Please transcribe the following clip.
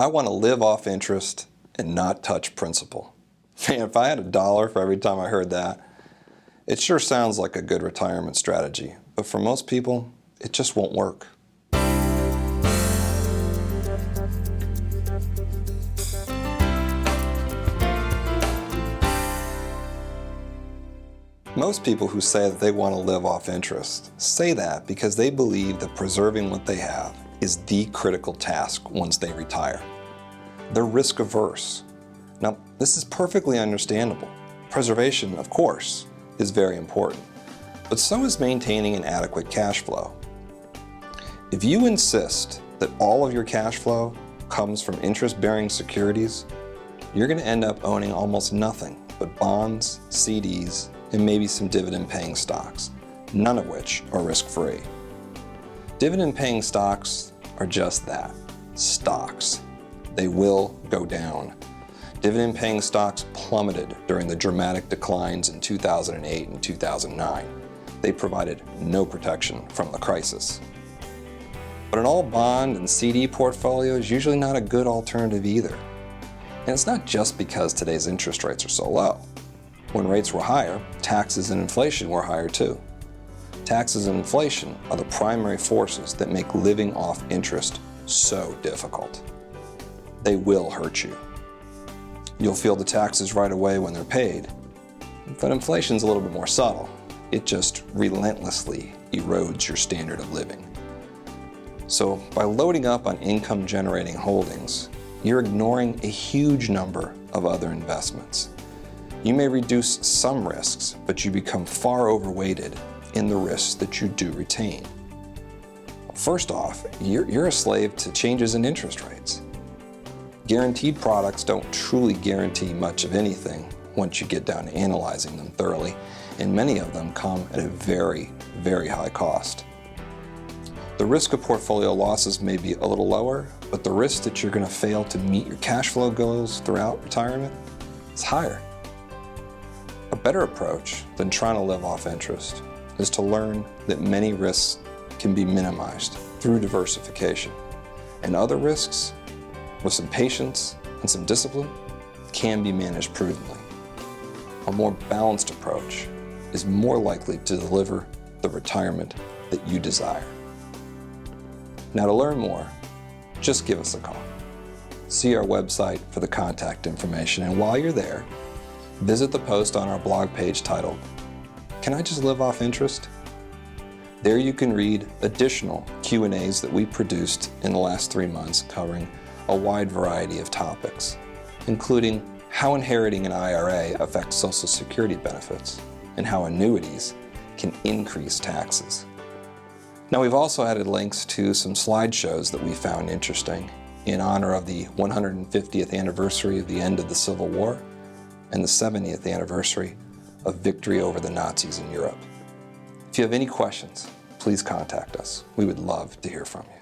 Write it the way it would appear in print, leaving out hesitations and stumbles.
I want to live off interest and not touch principal. Man, if I had $1 for every time I heard that, it sure sounds like a good retirement strategy, but for most people, it just won't work. Most people who say that they want to live off interest say that because they believe that preserving what they have is the critical task once they retire. They're risk averse. Now, this is perfectly understandable. Preservation, of course, is very important, but so is maintaining an adequate cash flow. If you insist that all of your cash flow comes from interest-bearing securities, you're going to end up owning almost nothing but bonds, CDs, and maybe some dividend-paying stocks, none of which are risk-free. Dividend-paying stocks are just that, stocks. They will go down. Dividend-paying stocks plummeted during the dramatic declines in 2008 and 2009. They provided no protection from the crisis. But an all bond and CD portfolio is usually not a good alternative either. And it's not just because today's interest rates are so low. When rates were higher, taxes and inflation were higher too. Taxes and inflation are the primary forces that make living off interest so difficult. They will hurt you. You'll feel the taxes right away when they're paid, but inflation's a little bit more subtle. It just relentlessly erodes your standard of living. So by loading up on income-generating holdings, you're ignoring a huge number of other investments. You may reduce some risks, but you become far overweighted in the risks that you do retain. First off, you're a slave to changes in interest rates. Guaranteed products don't truly guarantee much of anything once you get down to analyzing them thoroughly, and many of them come at a very, very high cost. The risk of portfolio losses may be a little lower, but the risk that you're going to fail to meet your cash flow goals throughout retirement is higher. A better approach than trying to live off interest is to learn that many risks can be minimized through diversification, and other risks, with some patience and some discipline, can be managed prudently. A more balanced approach is more likely to deliver the retirement that you desire. Now, to learn more, just give us a call. See our website for the contact information, and while you're there, visit the post on our blog page titled, "Can I Just Live Off Interest?" There you can read additional Q&As that we produced in the last 3 months covering a wide variety of topics, including how inheriting an IRA affects Social Security benefits and how annuities can increase taxes. Now, we've also added links to some slideshows that we found interesting in honor of the 150th anniversary of the end of the Civil War and the 70th anniversary of victory over the Nazis in Europe. If you have any questions, please contact us. We would love to hear from you.